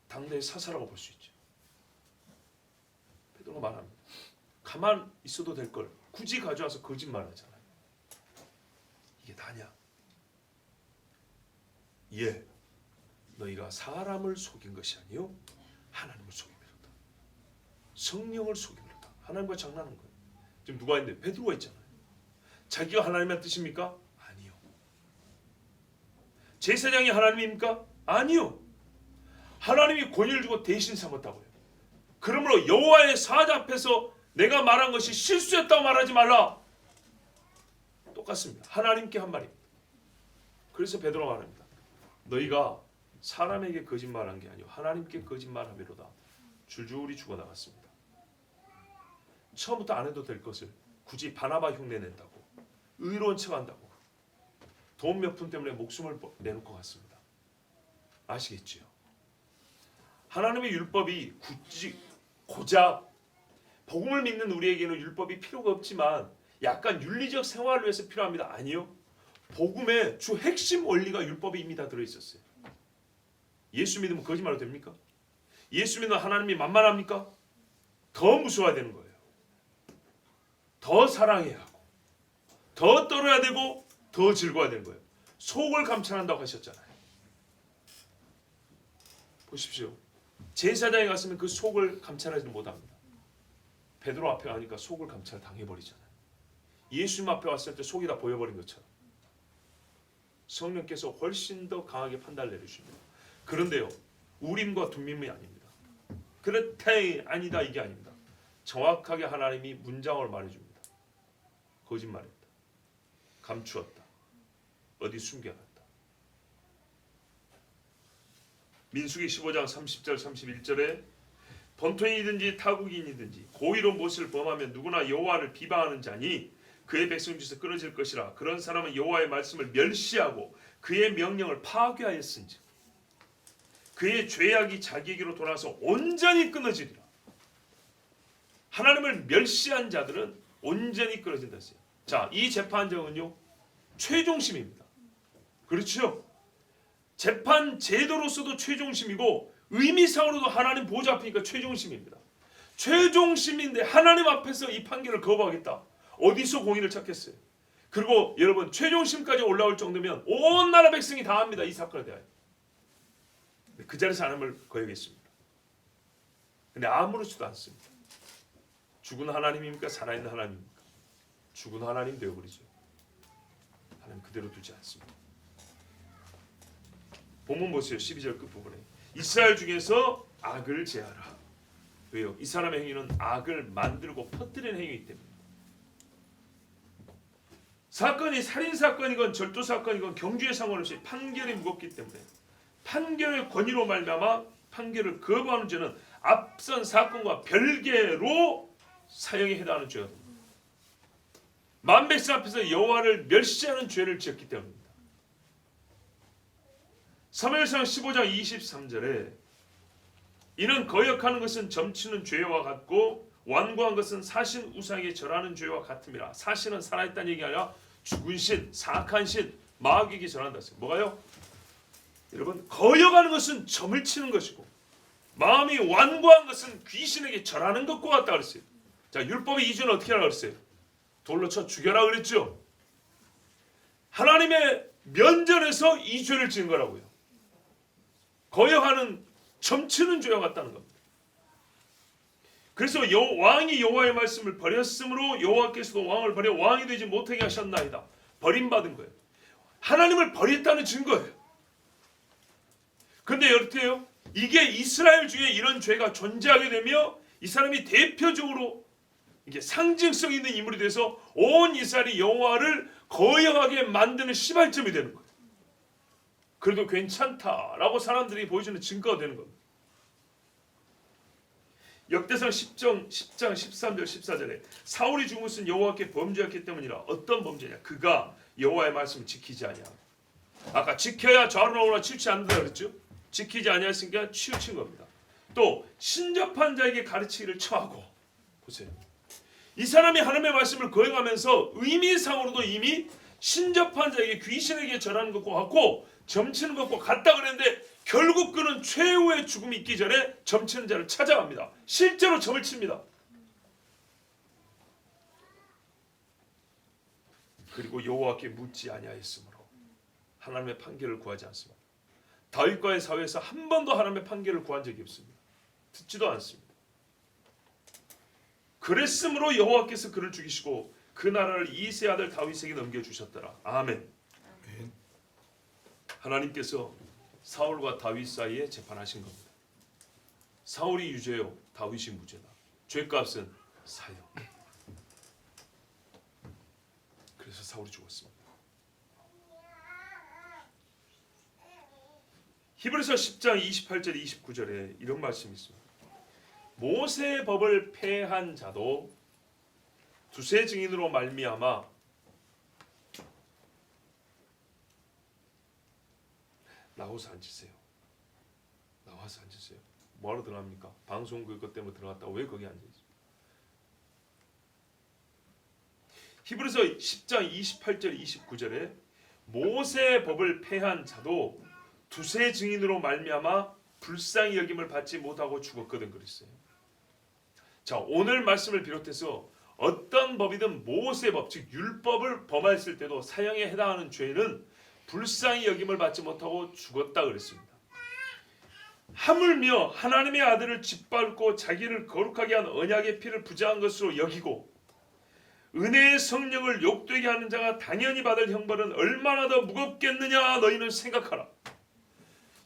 당대의 사사라고 볼 수 있죠. 베드로가 말합니다. 가만 있어도 될 걸 굳이 가져와서 거짓말하잖아요. 이게 다냐? 예, 너희가 사람을 속인 것이 아니요 하나님을 속임이로다. 성령을 속임이로다. 하나님과 장난하는 거예요. 지금 누가 있는데? 베드로가 있잖아요. 자기가 하나님의 뜻입니까? 아니요. 제사장이 하나님입니까? 아니요. 하나님이 권위를 주고 대신 삼았다고요. 그러므로 여호와의 사자 앞에서 내가 말한 것이 실수였다고 말하지 말라. 똑같습니다. 하나님께 한 말입니다. 그래서 베드로가 말합니다. 너희가 사람에게 거짓말한 게 아니요 하나님께 거짓말하미로다. 줄줄이 죽어나갔습니다. 처음부터 안 해도 될 것을 굳이 바나바 흉내 낸다고 의로운 척한다고 돈 몇 푼 때문에 목숨을 내놓고 갔습니다. 아시겠지요? 하나님의 율법이 굳이 고작 복음을 믿는 우리에게는 율법이 필요가 없지만 약간 윤리적 생활을 위해서 필요합니다. 아니요. 복음의 주 핵심 원리가 율법에 이미 다 들어있었어요. 예수 믿으면 거짓말도 됩니까? 예수 믿으면 하나님이 만만합니까? 더 무서워야 되는 거예요. 더 사랑해야 하고 더 떨어야 되고 더 즐거워야 되는 거예요. 속을 감찰한다고 하셨잖아요. 보십시오. 제사장에 갔으면 그 속을 감찰하지 못합니다. 베드로 앞에 가니까 속을 감찰 당해버리잖아요. 예수님 앞에 왔을 때 속이 다 보여버린 것처럼 성령께서 훨씬 더 강하게 판단을 내리십니다. 그런데요, 우림과 둠밈이 아닙니다. 그렇대 아니다 이게 아닙니다. 정확하게 하나님이 문장을 말해줍니다. 거짓말했다. 감추었다. 어디 숨겨놨다. 민수기 15장 30절 31절에 본토인이든지 타국인이든지 고의로 무엇을 범하면 누구나 여호와를 비방하는 자니 그의 백성 중에서 끊어질 것이라. 그런 사람은 여호와의 말씀을 멸시하고 그의 명령을 파괴하였은지 그의 죄악이 자기에게로 돌아서 온전히 끊어지리라. 하나님을 멸시한 자들은 온전히 끊어진다 했어요. 자, 이 재판정은요 최종심입니다. 그렇죠? 재판 제도로서도 최종심이고 의미상으로도 하나님 보좌 앞이니까 최종심입니다. 최종심인데 하나님 앞에서 이 판결을 거부하겠다. 어디서 공의를 찾겠어요? 그리고 여러분 최종심까지 올라올 정도면 온 나라 백성이 다 합니다. 이 사건에 대하여. 그 자리에서 하나님을 거역했습니다. 근데 아무렇지도 않습니다. 죽은 하나님입니까? 살아있는 하나님입니까? 죽은 하나님 되어버리죠. 하나님 그대로 두지 않습니다. 본문 보세요. 12절 끝부분에 이스라엘 중에서 악을 제하라. 왜요? 이 사람의 행위는 악을 만들고 퍼뜨리는 행위이기 때문입니다. 사건이 살인사건이건 절도사건이건 경주에 상관없이 판결이 무겁기 때문에 판결의 권위로 말미암아 판결을 거부하는 죄는 앞선 사건과 별개로 사형에 해당하는 죄가 됩니다. 만백성 앞에서 여호와를 멸시하는 죄를 지었기 때문입니다. 사무엘상 15장 23절에 이는 거역하는 것은 점치는 죄와 같고 완고한 것은 사신 우상에 절하는 죄와 같음이라. 사신은 살아있다는 얘기 아니라 죽은 신, 사악한 신, 마귀에게 전한다 했어요. 뭐가요? 여러분, 거여가는 것은 점을 치는 것이고 마음이 완고한 것은 귀신에게 절하는 것과 같다 그랬어요. 자, 율법의 이주는 어떻게 하라 그랬어요? 돌로 쳐 죽여라 그랬죠. 하나님의 면전에서 이 죄를 지은 거라고요. 거여하는 점치는 죄와 같다는 겁니다. 그래서 왕이 여호와의 말씀을 버렸으므로 여호와께서도 왕을 버려 왕이 되지 못하게 하셨나이다. 버림받은 거예요. 하나님을 버렸다는 증거예요. 그런데 어때요? 이게 이스라엘 중에 이런 죄가 존재하게 되며 이 사람이 대표적으로 이게 상징성 있는 인물이 돼서 온 이스라엘이 여호와를 거역하게 만드는 시발점이 되는 거예요. 그래도 괜찮다라고 사람들이 보여주는 증거가 되는 겁니다. 역대상 10장 13절 14절에 사울이 죽은 것은 여호와께 범죄했기 때문이라. 어떤 범죄냐? 그가 여호와의 말씀을 지키지 아니하고. 아까 지켜야 좌우나 우나 치우치 않는다 그랬죠? 지키지 아니했으니까 치우친 겁니다. 또 신접한 자에게 가르치기를 처하고. 보세요. 이 사람이 하나님의 말씀을 거행하면서 의미상으로도 이미 신접한 자에게 귀신에게 절하는 것과 같고 점치는 것과 같다 그랬는데 결국 그는 최후의 죽음이 있기 전에 점치는 자를 찾아갑니다. 실제로 점을 칩니다. 그리고 여호와께 묻지 아니하였으므로 하나님의 판결을 구하지 않습니다. 다윗과의 사회에서 한 번도 하나님의 판결을 구한 적이 없습니다. 듣지도 않습니다. 그랬으므로 여호와께서 그를 죽이시고 그 나라를 이세 아들 다윗에게 넘겨주셨더라. 아멘. 하나님께서 사울과 다윗 사이에 재판하신 겁니다. 사울이 유죄요, 다윗이 무죄다. 죄값은 사형. 그래서 사울이 죽었습니다. 히브리서 10장 28절 29절에 이런 말씀이 있습니다. 모세의 법을 폐한 자도 두세 증인으로 말미암아 나와서 앉으세요. 나와서 앉으세요. 뭐하러 들어갑니까? 방송 그것 때문에 들어갔다고 왜 거기 앉아있어요? 히브리서 10장 28절 29절에 모세의 법을 폐한 자도 두세 증인으로 말미암아 불쌍히 여김을 받지 못하고 죽었거든 그랬어요. 자, 오늘 말씀을 비롯해서 어떤 법이든 모세의 법, 즉 율법을 범했을 때도 사형에 해당하는 죄는 불쌍히 여김을 받지 못하고 죽었다 그랬습니다. 하물며 하나님의 아들을 짓밟고 자기를 거룩하게 한 언약의 피를 부정한 것으로 여기고 은혜의 성령을 욕되게 하는 자가 당연히 받을 형벌은 얼마나 더 무겁겠느냐 너희는 생각하라.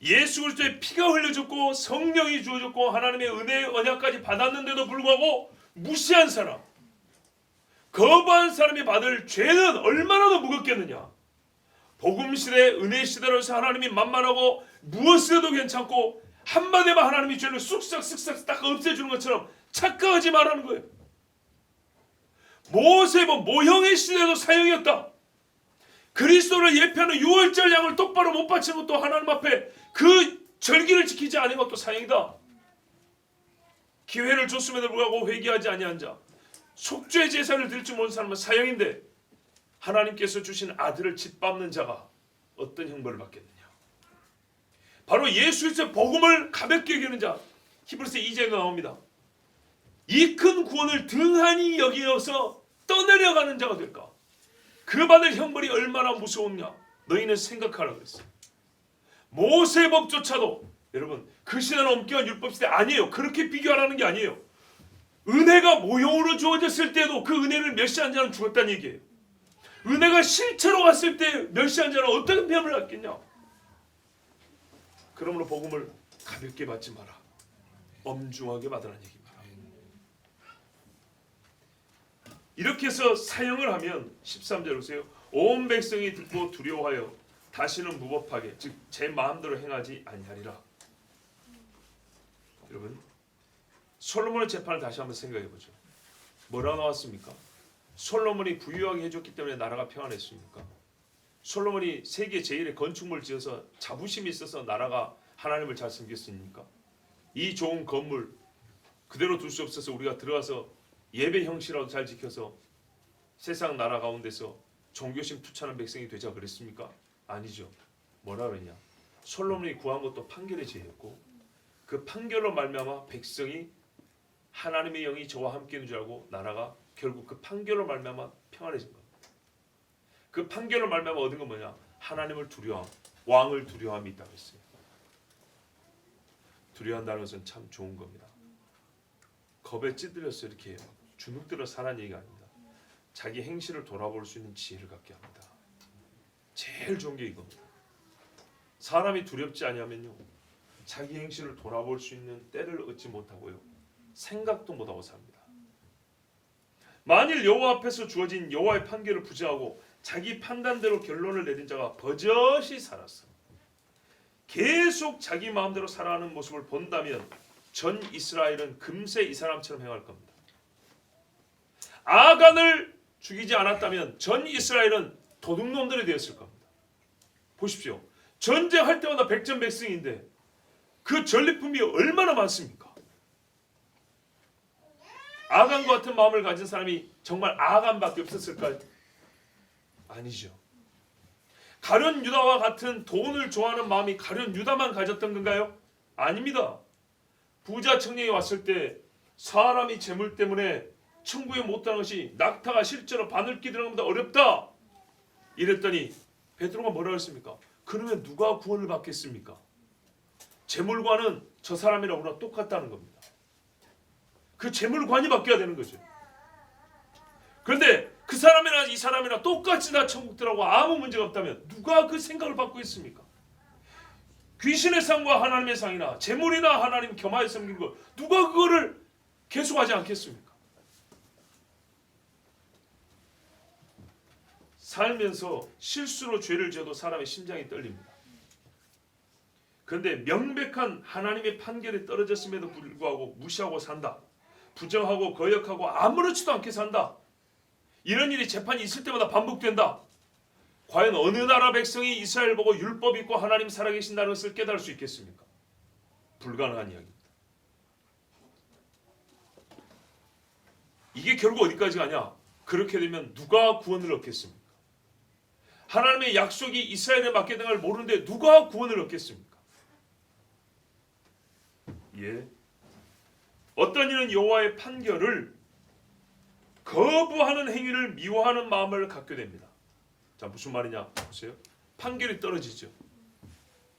예수 그리스도의 피가 흘려졌고 성령이 주어졌고 하나님의 은혜의 언약까지 받았는데도 불구하고 무시한 사람, 거부한 사람이 받을 죄는 얼마나 더 무겁겠느냐. 복음 시대, 은혜 시대로서 하나님이 만만하고 무엇이라도 괜찮고 한마디만 하나님이 죄를 쑥싹 딱 없애주는 것처럼 착각하지 말라는 거예요. 모세법 모형의 시대도 사형이었다. 그리스도를 예표하는 유월절 양을 똑바로 못 바치는 것도 하나님 앞에 그 절기를 지키지 않은 것도 사형이다. 기회를 줬음에도 불구하고 회개하지 아니한 자, 속죄 제사를 드릴 줄 모르는 사람은 사형인데 하나님께서 주신 아들을 짓밟는 자가 어떤 형벌을 받겠느냐. 바로 예수 그리스도의 복음을 가볍게 여기는 자, 히브리서 2장에 나옵니다. 이 큰 구원을 등한히 여기어서 떠내려가는 자가 될까. 그 받을 형벌이 얼마나 무서웠냐 너희는 생각하라 그랬어요. 모세법조차도 여러분 그 시대는 엄격한 율법시대 아니에요. 그렇게 비교하라는 게 아니에요. 은혜가 모형으로 주어졌을 때도 그 은혜를 멸시한 자는 죽었다는 얘기예요. 은혜가 실체로 왔을 때 멸시한 자는 어떤 폐함을 받겠냐. 그러므로 복음을 가볍게 받지 마라. 엄중하게 받으라는 얘기입니다. 이렇게 해서 사형을 하면 13절 보세요. 온 백성이 듣고 두려워하여 다시는 무법하게 즉 제 마음대로 행하지 아니하리라. 여러분 솔로몬의 재판을 다시 한번 생각해 보죠. 뭐라고 나왔습니까? 솔로몬이 부유하게 해줬기 때문에 나라가 평안했습니까? 솔로몬이 세계 제1의 건축물을 지어서 자부심이 있어서 나라가 하나님을 잘 섬겼습니까? 이 좋은 건물 그대로 둘 수 없어서 우리가 들어가서 예배 형식이라도 잘 지켜서 세상 나라 가운데서 종교심 투철한 백성이 되자 그랬습니까? 아니죠. 뭐라 그러냐? 솔로몬이 구한 것도 판결의 죄였고 그 판결로 말미암아 백성이 하나님의 영이 저와 함께 있는 줄 알고 나라가 결국 그 판결로 말미암아 평안해진 겁니다. 그 판결로 말미암아 얻은 건 뭐냐? 하나님을 두려워함, 왕을 두려워함이 있다고 했어요. 두려워한다는 것은 참 좋은 겁니다. 겁에 찌들려서 이렇게 주눅들어 사는 얘기가 아닙니다. 자기 행실을 돌아볼 수 있는 지혜를 갖게 합니다. 제일 좋은 게 이겁니다. 사람이 두렵지 아니하면요, 자기 행실을 돌아볼 수 있는 때를 얻지 못하고요, 생각도 못하고 삽니다. 만일 여호와 앞에서 주어진 여호와의 판결을 부정하고 자기 판단대로 결론을 내린 자가 버젓이 살았어. 계속 자기 마음대로 살아가는 모습을 본다면 전 이스라엘은 금세 이 사람처럼 행할 겁니다. 아간을 죽이지 않았다면 전 이스라엘은 도둑놈들이 되었을 겁니다. 보십시오. 전쟁할 때마다 백전백승인데 그 전리품이 얼마나 많습니까? 아간과 같은 마음을 가진 사람이 정말 아간밖에 없었을까요? 아니죠. 가룟 유다와 같은 돈을 좋아하는 마음이 가룟 유다만 가졌던 건가요? 아닙니다. 부자 청년이 왔을 때 사람이 재물 때문에 천국에 못 가는 것이 낙타가 실제로 바늘기 들어가는 것보다 어렵다 이랬더니 베드로가 뭐라고 했습니까? 그러면 누가 구원을 받겠습니까? 재물관은 저 사람이랑 우리랑 똑같다는 겁니다. 그 재물관이 바뀌어야 되는 거죠. 그런데 그 사람이나 이 사람이나 똑같이 다 천국 들어가고 아무 문제가 없다면 누가 그 생각을 받고 있습니까? 귀신의 상과 하나님의 상이나 재물이나 하나님 겸하여 섬기는 것, 누가 그거를 계속하지 않겠습니까? 살면서 실수로 죄를 지어도 사람의 심장이 떨립니다. 그런데 명백한 하나님의 판결에 떨어졌음에도 불구하고 무시하고 산다. 부정하고 거역하고 아무렇지도 않게 산다. 이런 일이 재판이 있을 때마다 반복된다. 과연 어느 나라 백성이 이스라엘 보고 율법 있고 하나님 살아계신다는 것을 깨달을 수 있겠습니까? 불가능한 이야기입니다. 이게 결국 어디까지 가냐? 그렇게 되면 누가 구원을 얻겠습니까? 하나님의 약속이 이스라엘에 맡겨진 걸 모르는데 누가 구원을 얻겠습니까? 예. 어떤 이는 여호와의 판결을 거부하는 행위를 미워하는 마음을 갖게 됩니다. 자, 무슨 말이냐 보세요. 판결이 떨어지죠.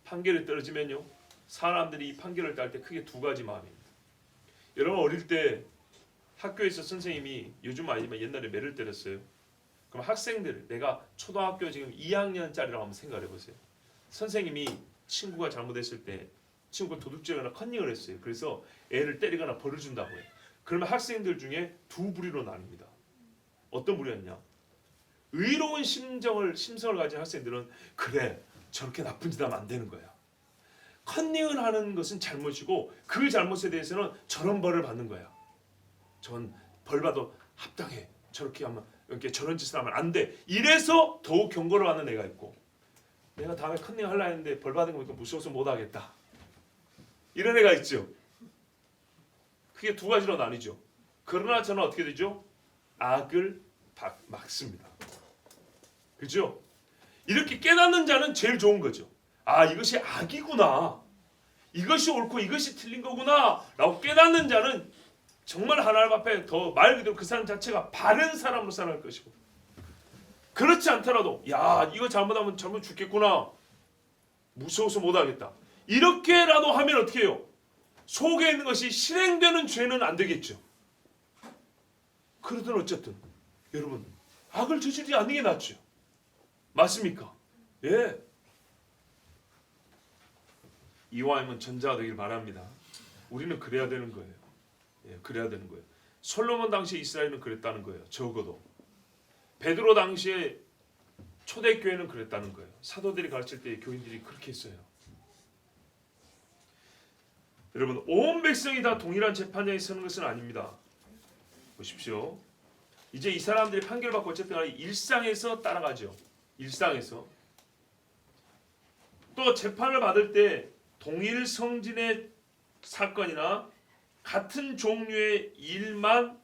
판결이 떨어지면요, 사람들이 이 판결을 딸 때 크게 두 가지 마음입니다. 여러분 어릴 때 학교에서 선생님이, 요즘 아니지만 옛날에 매를 때렸어요. 그럼 학생들, 내가 초등학교 지금 2학년짜리라고 한번 생각을 해보세요. 선생님이 친구가 잘못했을 때 친구가 도둑질하거나 컨닝을 했어요. 그래서 애를 때리거나 벌을 준다고 해요. 그러면 학생들 중에 두 부류로 나뉩니다. 어떤 부류였냐? 의로운 심성을 가진 학생들은 그래, 저렇게 나쁜 짓 하면 안 되는 거야. 컨닝을 하는 것은 잘못이고 그 잘못에 대해서는 저런 벌을 받는 거야. 전 벌 받아 합당해. 저렇게 하면, 이렇게 저런 짓을 하면 안 돼. 이래서 더욱 경고를 하는 애가 있고, 내가 다음에 컨닝 하려 했는데 벌 받은 거 보니까 무서워서 못 하겠다. 이런 애가 있죠. 크게 두 가지로 나뉘죠. 그러나 저는 어떻게 되죠? 악을 막습니다. 그죠? 이렇게 깨닫는 자는 제일 좋은 거죠. 아, 이것이 악이구나. 이것이 옳고 이것이 틀린 거구나 라고 깨닫는 자는 정말 하나님 앞에 더 말 그대로 그 사람 자체가 바른 사람으로 살아갈 것이고, 그렇지 않더라도 야, 이거 잘못하면 잘못 죽겠구나, 무서워서 못하겠다, 이렇게라도 하면 어떻게 해요? 속에 있는 것이 실행되는 죄는 안 되겠죠. 그러든 어쨌든 여러분, 악을 저지르지 않는 게 낫죠. 맞습니까? 예. 이와임은 전자가 되길 바랍니다. 우리는 그래야 되는 거예요. 예, 그래야 되는 거예요. 솔로몬 당시 이스라엘은 그랬다는 거예요. 적어도 베드로 당시에 초대교회는 그랬다는 거예요. 사도들이 가르칠 때 교인들이 그렇게 했어요. 여러분, 온 백성이 다 동일한 재판장에 서는 것은 아닙니다. 보십시오. 이제 이 사람들이 판결받고 어쨌든 일상에서 따라가죠. 일상에서. 또 재판을 받을 때 동일 성질의 사건이나 같은 종류의 일만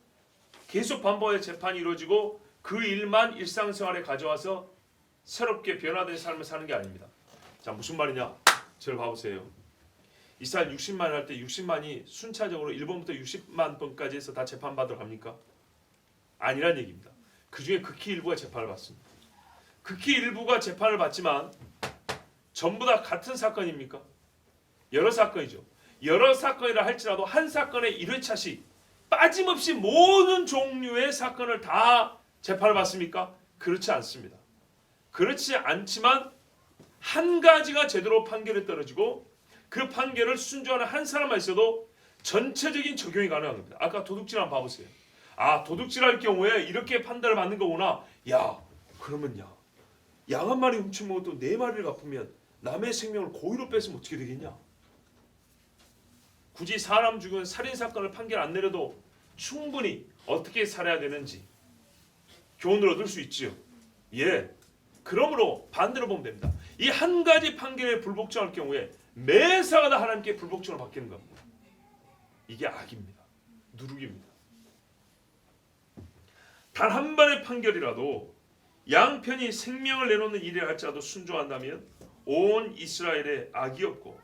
계속 반복해 재판이 이루어지고 그 일만 일상생활에 가져와서 새롭게 변화된 삶을 사는 게 아닙니다. 자, 무슨 말이냐? 저를 봐보세요. 이스라엘 60만 할 때 60만이 순차적으로 1번부터 60만 번까지 해서 다 재판받으러 갑니까? 아니란 얘기입니다. 그 중에 극히 일부가 재판을 받습니다. 극히 일부가 재판을 받지만 전부 다 같은 사건입니까? 여러 사건이죠. 여러 사건이라 할지라도 한 사건에 1회차씩 빠짐없이 모든 종류의 사건을 다 재판을 받습니까? 그렇지 않습니다. 그렇지 않지만 한 가지가 제대로 판결에 떨어지고 그 판결을 순종하는 한 사람만 있어도 전체적인 적용이 가능한 겁니다. 아까 도둑질 한번 봐보세요. 아, 도둑질할 경우에 이렇게 판단을 받는 거구나. 야, 그러면 양 한 마리 훔쳐먹어도 4마리를 갚으면 남의 생명을 고의로 뺏으면 어떻게 되겠냐? 굳이 사람 죽은 살인사건을 판결 안 내려도 충분히 어떻게 살아야 되는지 교훈을 얻을 수 있지요. 예. 그러므로 반대로 보면 됩니다. 이 한 가지 판결에 불복종할 경우에 매사가 다 하나님께 불복종을 받기는 겁니다. 이게 악입니다. 누룩입니다. 단 한 번의 판결이라도 양편이 생명을 내놓는 일이라 할지라도 순종한다면 온 이스라엘에 악이 없고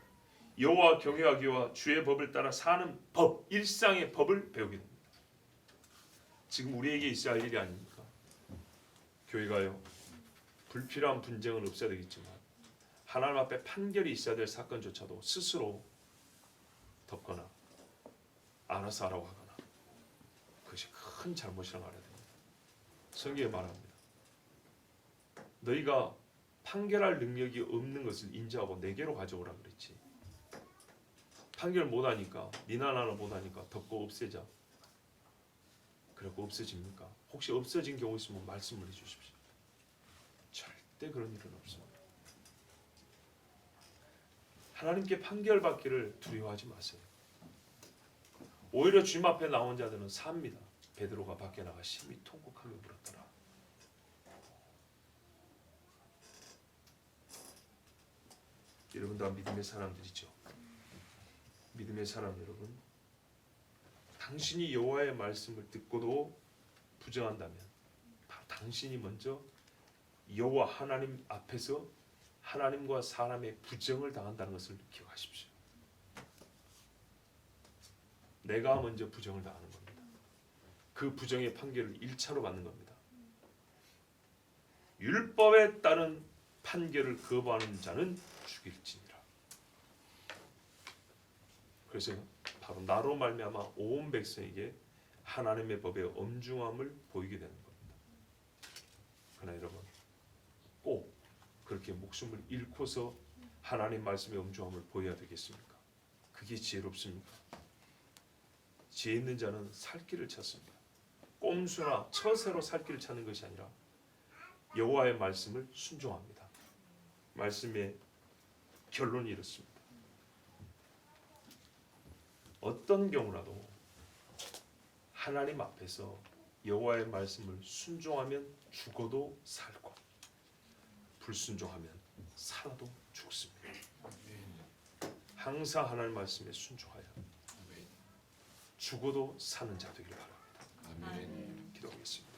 여호와 경외하기와 주의 법을 따라 사는 법, 일상의 법을 배우게 됩니다. 지금 우리에게 있어야 할 일이 아닙니까? 교회가요, 불필요한 분쟁은 없어야 되겠지만 하나님 앞에 판결이 있어야 될 사건조차도 스스로 덮거나 알아서 하라고 하거나 그것이 큰 잘못이라고 알아야 됩니다. 성경에 말합니다. 너희가 판결할 능력이 없는 것을 인정하고 내게로 가져오라 그랬지. 판결 못하니까 니나 나나 못하니까 덮고 없애자. 그리고 없어집니까? 혹시 없어진 경우 있으면 말씀을 해주십시오. 절대 그런 일은 없습니다. 하나님께 판결받기를 두려워하지 마세요. 오히려 주님 앞에 나온 자들은 삽니다. 베드로가 밖에 나가 심히 통곡하며 울었더라. 여러분 다 믿음의 사람들이죠. 믿음의 사람 여러분, 당신이 여호와의 말씀을 듣고도 부정한다면 바로 당신이 먼저 여호와 하나님 앞에서 하나님과 사람의 부정을 당한다는 것을 기억하십시오. 내가 먼저 부정을 당하는 겁니다. 그 부정의 판결을 1차로 받는 겁니다. 율법에 따른 판결을 거부하는 자는 죽일지니라. 그래서 바로 나로 말미암아 온 백성에게 하나님의 법의 엄중함을 보이게 되는 겁니다. 그러나 여러분, 꼭 그렇게 목숨을 잃고서 하나님 말씀의 엄중함을 보여야 되겠습니까? 그게 지혜롭습니까? 지혜 있는 자는 살 길을 찾습니다. 꼼수나 처세로 살 길을 찾는 것이 아니라 여호와의 말씀을 순종합니다. 말씀의 결론이 이렇습니다. 어떤 경우라도 하나님 앞에서 여호와의 말씀을 순종하면 죽어도 살고 불순종하면 살아도 죽습니다. 항상 하나님 말씀에 순종하여 죽어도 사는 자 되길 바랍니다. 기도하겠습니다.